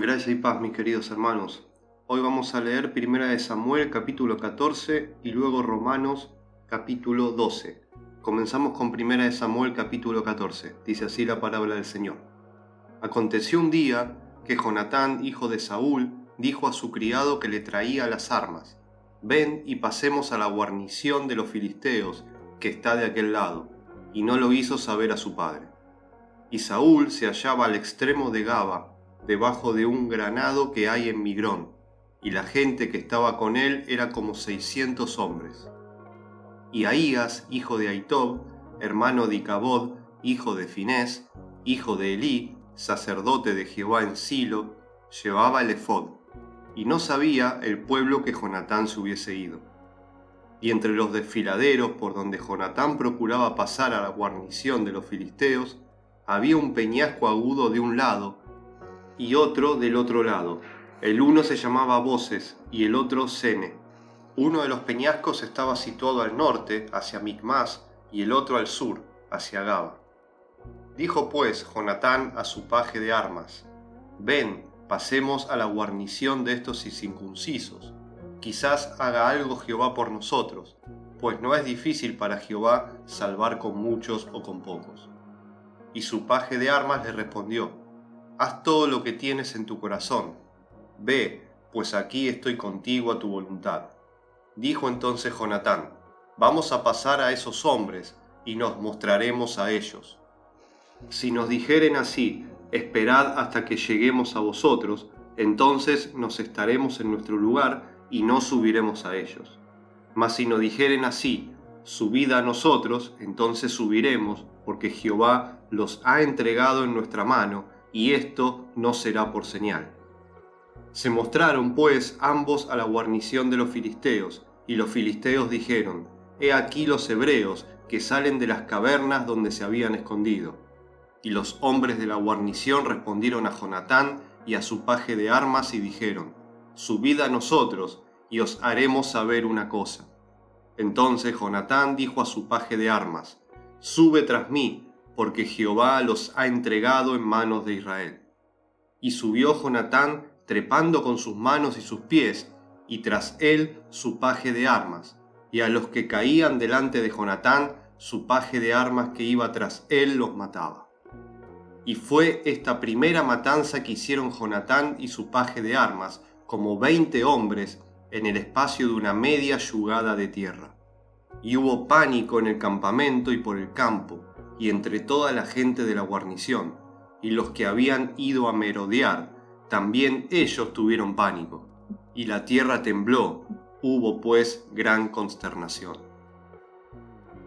Gracias y paz, mis queridos hermanos. Hoy vamos a leer 1 Samuel capítulo 14 y luego Romanos capítulo 12. Comenzamos con 1 Samuel capítulo 14. Dice así la palabra del Señor. Aconteció un día que Jonatán, hijo de Saúl, dijo a su criado que le traía las armas: Ven y pasemos a la guarnición de los filisteos que está de aquel lado. Y no lo hizo saber a su padre. Y Saúl se hallaba al extremo de Gaba, debajo de un granado que hay en Migrón, y la gente que estaba con él era como 600 hombres. Y Ahías, hijo de Ahitob, hermano de Icabod, hijo de Finés, hijo de Elí, sacerdote de Jehová en Silo, llevaba el efod, y no sabía el pueblo que Jonatán se hubiese ido. Y entre los desfiladeros por donde Jonatán procuraba pasar a la guarnición de los filisteos, había un peñasco agudo de un lado y otro del otro lado. El uno se llamaba Boses y el otro Sene. Uno de los peñascos estaba situado al norte, hacia Micmas, y el otro al sur, hacia Gaba. Dijo pues Jonatán a su paje de armas: Ven, pasemos a la guarnición de estos incircuncisos. Quizás haga algo Jehová por nosotros, pues no es difícil para Jehová salvar con muchos o con pocos. Y su paje de armas le respondió: Haz todo lo que tienes en tu corazón. Ve, pues aquí estoy contigo a tu voluntad. Dijo entonces Jonatán: Vamos a pasar a esos hombres, y nos mostraremos a ellos. Si nos dijeren así: Esperad hasta que lleguemos a vosotros, entonces nos estaremos en nuestro lugar, y no subiremos a ellos. Mas si nos dijeren así: Subid a nosotros, entonces subiremos, porque Jehová los ha entregado en nuestra mano, y esto no será por señal. Se mostraron pues ambos a la guarnición de los filisteos, y los filisteos dijeron: He aquí los hebreos que salen de las cavernas donde se habían escondido. Y los hombres de la guarnición respondieron a Jonatán y a su paje de armas y dijeron: Subid a nosotros, y os haremos saber una cosa. Entonces Jonatán dijo a su paje de armas: Sube tras mí, porque Jehová los ha entregado en manos de Israel. Y subió Jonatán trepando con sus manos y sus pies, y tras él su paje de armas, y a los que caían delante de Jonatán, su paje de armas que iba tras él los mataba. Y fue esta primera matanza que hicieron Jonatán y su paje de armas, como 20 hombres, en el espacio de una media yugada de tierra. Y hubo pánico en el campamento y por el campo, y entre toda la gente de la guarnición, y los que habían ido a merodear, también ellos tuvieron pánico, y la tierra tembló, hubo pues gran consternación.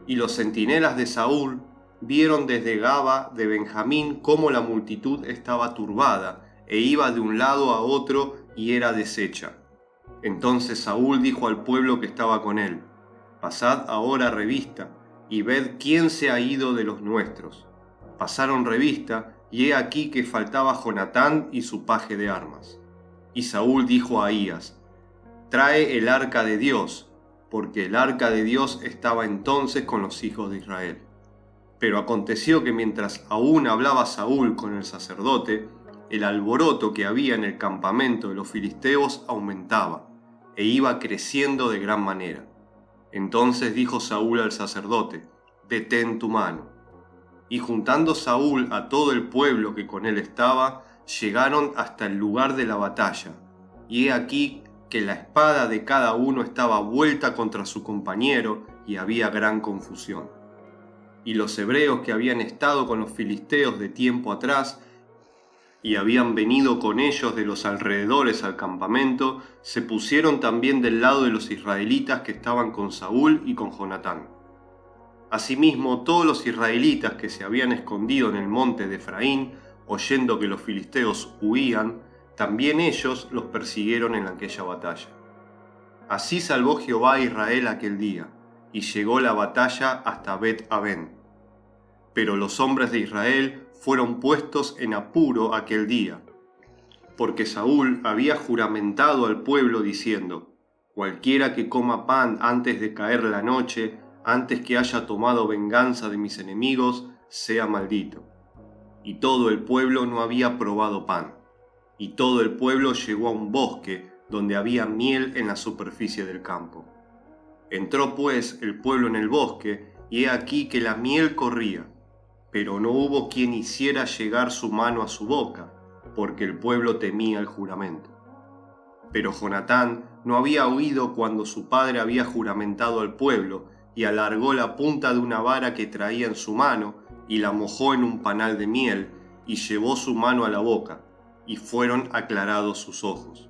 Y los centinelas de Saúl vieron desde Gaba de Benjamín cómo la multitud estaba turbada, e iba de un lado a otro y era deshecha. Entonces Saúl dijo al pueblo que estaba con él: Pasad ahora revista, y ved quién se ha ido de los nuestros. Pasaron revista, y he aquí que faltaba Jonatán y su paje de armas. Y Saúl dijo a Ahías: Trae el arca de Dios, porque el arca de Dios estaba entonces con los hijos de Israel. Pero aconteció que mientras aún hablaba Saúl con el sacerdote, el alboroto que había en el campamento de los filisteos aumentaba, e iba creciendo de gran manera. Entonces dijo Saúl al sacerdote: Detén tu mano. Y juntando Saúl a todo el pueblo que con él estaba, llegaron hasta el lugar de la batalla. Y he aquí que la espada de cada uno estaba vuelta contra su compañero, y había gran confusión. Y los hebreos que habían estado con los filisteos de tiempo atrás, y habían venido con ellos de los alrededores al campamento, se pusieron también del lado de los israelitas que estaban con Saúl y con Jonatán. Asimismo, todos los israelitas que se habían escondido en el monte de Efraín, oyendo que los filisteos huían, también ellos los persiguieron en aquella batalla. Así salvó Jehová a Israel aquel día, y llegó la batalla hasta Bet-Aven. Pero los hombres de Israel fueron puestos en apuro aquel día, porque Saúl había juramentado al pueblo diciendo: Cualquiera que coma pan antes de caer la noche, antes que haya tomado venganza de mis enemigos, sea maldito. Y todo el pueblo no había probado pan. y todo el pueblo llegó a un bosque donde había miel en la superficie del campo. Entró pues el pueblo en el bosque, y he aquí que la miel corría, pero no hubo quien hiciera llegar su mano a su boca, porque el pueblo temía el juramento. Pero Jonatán no había oído cuando su padre había juramentado al pueblo, y alargó la punta de una vara que traía en su mano, y la mojó en un panal de miel, y llevó su mano a la boca, y fueron aclarados sus ojos.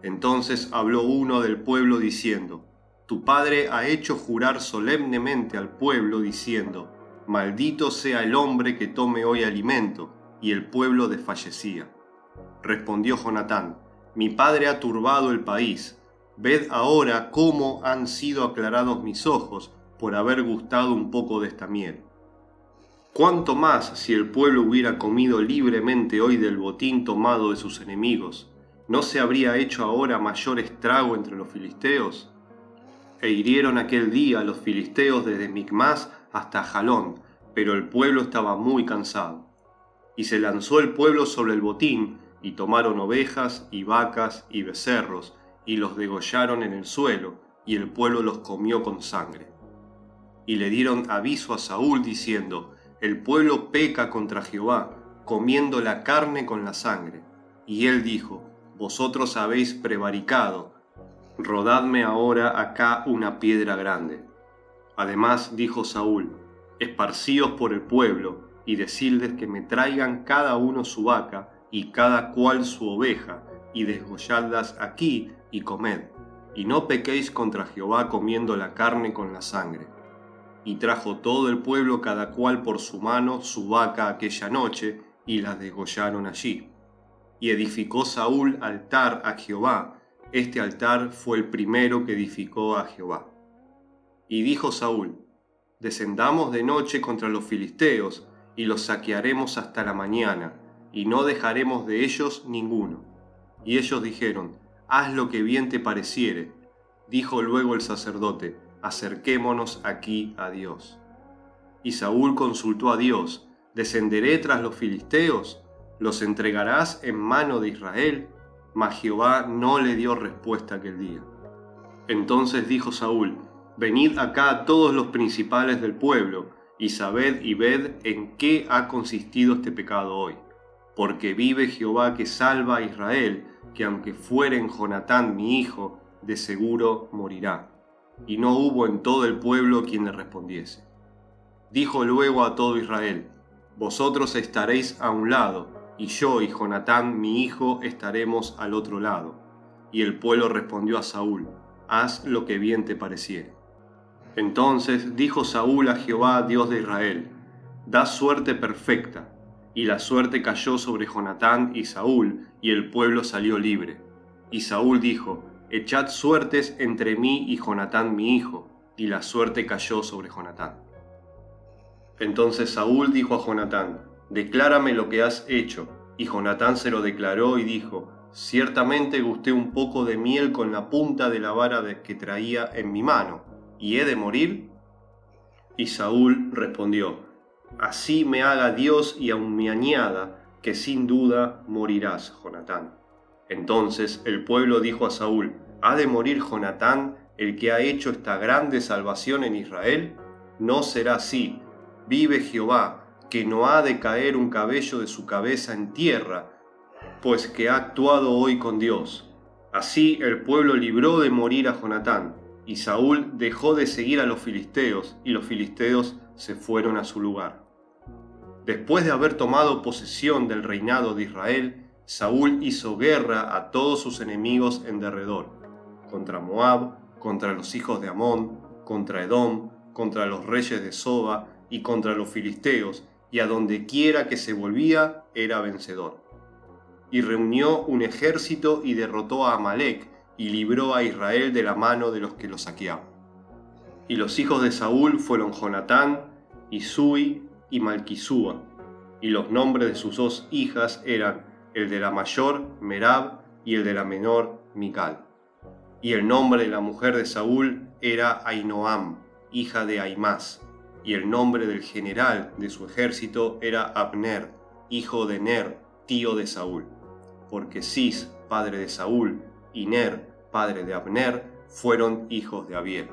Entonces habló uno del pueblo diciendo: Tu padre ha hecho jurar solemnemente al pueblo diciendo: Maldito sea el hombre que tome hoy alimento. Y el pueblo desfallecía. Respondió Jonatán: Mi padre ha turbado el país. Ved ahora cómo han sido aclarados mis ojos por haber gustado un poco de esta miel. ¿Cuánto más si el pueblo hubiera comido libremente hoy del botín tomado de sus enemigos? ¿No se habría hecho ahora mayor estrago entre los filisteos? E hirieron aquel día los filisteos desde Micmas hasta Jalón, pero el pueblo estaba muy cansado. Y se lanzó el pueblo sobre el botín, y tomaron ovejas y vacas y becerros, y los degollaron en el suelo, y el pueblo los comió con sangre. Y le dieron aviso a Saúl diciendo: El pueblo peca contra Jehová, comiendo la carne con la sangre. Y él dijo: Vosotros habéis prevaricado, rodadme ahora acá una piedra grande. Además dijo Saúl: Esparcíos por el pueblo, y decidles que me traigan cada uno su vaca, y cada cual su oveja, y desgolladlas aquí, y comed, y no pequéis contra Jehová comiendo la carne con la sangre. Y trajo todo el pueblo cada cual por su mano su vaca aquella noche, y las degollaron allí. Y edificó Saúl altar a Jehová. Este altar fue el primero que edificó a Jehová. Y dijo Saúl: Descendamos de noche contra los filisteos, y los saquearemos hasta la mañana, y no dejaremos de ellos ninguno. Y ellos dijeron: Haz lo que bien te pareciere. Dijo luego el sacerdote: Acerquémonos aquí a Dios. Y Saúl consultó a Dios: ¿Descenderé tras los filisteos? ¿Los entregarás en mano de Israel? Mas Jehová no le dio respuesta aquel día. Entonces dijo Saúl: Venid acá todos los principales del pueblo, y sabed y ved en qué ha consistido este pecado hoy. Porque vive Jehová que salva a Israel, que aunque fuere en Jonatán mi hijo, de seguro morirá. Y no hubo en todo el pueblo quien le respondiese. Dijo luego a todo Israel: Vosotros estaréis a un lado, y yo y Jonatán mi hijo estaremos al otro lado. Y el pueblo respondió a Saúl: Haz lo que bien te pareciere. Entonces dijo Saúl a Jehová, Dios de Israel: Da suerte perfecta. Y la suerte cayó sobre Jonatán y Saúl, y el pueblo salió libre. Y Saúl dijo: Echad suertes entre mí y Jonatán mi hijo. Y la suerte cayó sobre Jonatán. Entonces Saúl dijo a Jonatán: Declárame lo que has hecho. Y Jonatán se lo declaró y dijo: Ciertamente gusté un poco de miel con la punta de la vara que traía en mi mano, ¿y he de morir? Y Saúl respondió: Así me haga Dios y aun me añada, que sin duda morirás, Jonatán. Entonces el pueblo dijo a Saúl: ¿Ha de morir Jonatán, el que ha hecho esta grande salvación en Israel? No será así. Vive Jehová, que no ha de caer un cabello de su cabeza en tierra, pues que ha actuado hoy con Dios. Así el pueblo libró de morir a Jonatán, y Saúl dejó de seguir a los filisteos, y los filisteos se fueron a su lugar. Después de haber tomado posesión del reinado de Israel, Saúl hizo guerra a todos sus enemigos en derredor, contra Moab, contra los hijos de Amón, contra Edom, contra los reyes de Soba y contra los filisteos, y a donde quiera que se volvía era vencedor. Y reunió un ejército y derrotó a Amalec, y libró a Israel de la mano de los que lo saqueaban. Y los hijos de Saúl fueron Jonatán, Isui y Malquisúa, y los nombres de sus dos hijas eran el de la mayor, Merab, y el de la menor, Mical. Y el nombre de la mujer de Saúl era Ahinoam, hija de Ahimás, y el nombre del general de su ejército era Abner, hijo de Ner, tío de Saúl. porque Cis, padre de Saúl, y Ner, padre de Abner, fueron hijos de Abiel.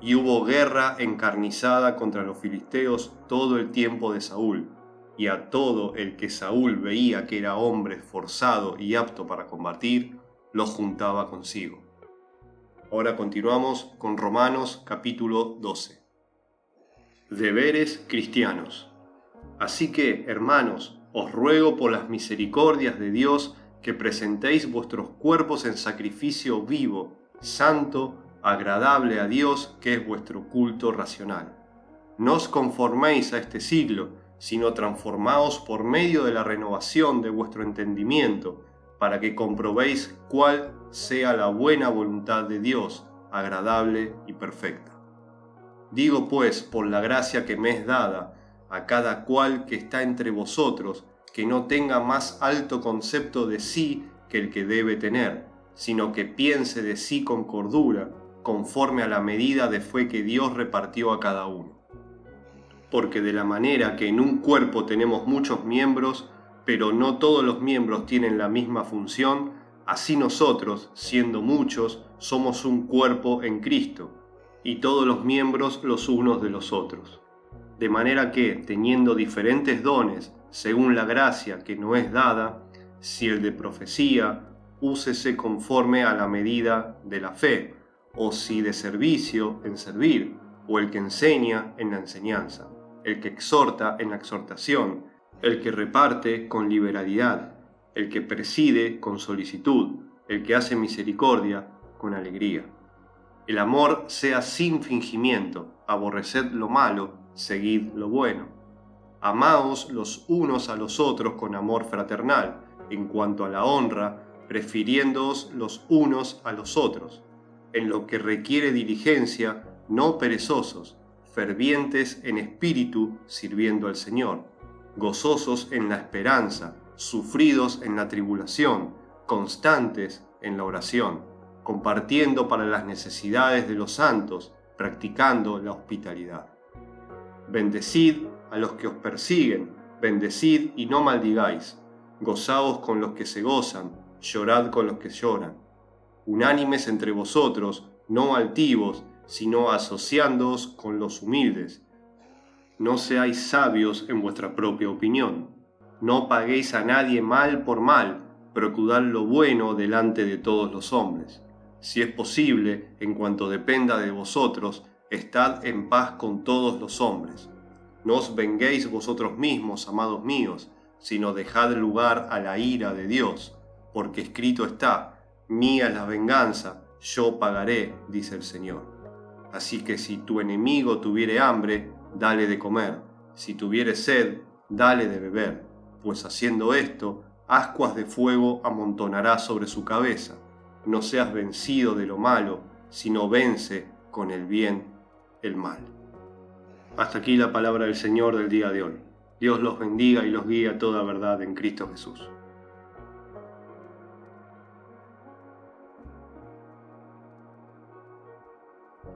Y hubo guerra encarnizada contra los filisteos todo el tiempo de Saúl, y a todo el que Saúl veía que era hombre esforzado y apto para combatir, lo juntaba consigo. Ahora continuamos con Romanos capítulo 12. Deberes cristianos. Así que, hermanos, os ruego por las misericordias de Dios que presentéis vuestros cuerpos en sacrificio vivo, santo, agradable a Dios, que es vuestro culto racional. No os conforméis a este siglo, sino transformaos por medio de la renovación de vuestro entendimiento, para que comprobéis cuál sea la buena voluntad de Dios, agradable y perfecta. Digo pues, por la gracia que me es dada, a cada cual que está entre vosotros, que no tenga más alto concepto de sí que el que debe tener, sino que piense de sí con cordura, conforme a la medida de fe que Dios repartió a cada uno. Porque de la manera que en un cuerpo tenemos muchos miembros, pero no todos los miembros tienen la misma función, así nosotros, siendo muchos, somos un cuerpo en Cristo, y todos los miembros los unos de los otros. De manera que, teniendo diferentes dones, según la gracia que nos es dada, si el de profecía, úsese conforme a la medida de la fe, o si de servicio, en servir, o el que enseña, en la enseñanza, el que exhorta, en la exhortación, el que reparte, con liberalidad, el que preside, con solicitud, el que hace misericordia, con alegría. El amor sea sin fingimiento, aborreced lo malo, seguid lo bueno. Amaos los unos a los otros con amor fraternal, en cuanto a la honra, prefiriéndoos los unos a los otros. En lo que requiere diligencia, no perezosos, fervientes en espíritu, sirviendo al Señor, gozosos en la esperanza, sufridos en la tribulación, constantes en la oración, compartiendo para las necesidades de los santos, practicando la hospitalidad. Bendecid a los que os persiguen, bendecid y no maldigáis, gozaos con los que se gozan, llorad con los que lloran. Unánimes entre vosotros, no altivos, sino asociándoos con los humildes. No seáis sabios en vuestra propia opinión. No paguéis a nadie mal por mal, procurad lo bueno delante de todos los hombres. Si es posible, en cuanto dependa de vosotros, estad en paz con todos los hombres. No os venguéis vosotros mismos, amados míos, sino dejad lugar a la ira de Dios, porque escrito está: mía es la venganza, yo pagaré, dice el Señor. Así que si tu enemigo tuviere hambre, dale de comer; si tuviere sed, dale de beber, pues haciendo esto, ascuas de fuego amontonará sobre su cabeza. No seas vencido de lo malo, sino vence con el bien el mal. Hasta aquí la palabra del Señor del día de hoy. Dios los bendiga y los guíe a toda verdad en Cristo Jesús.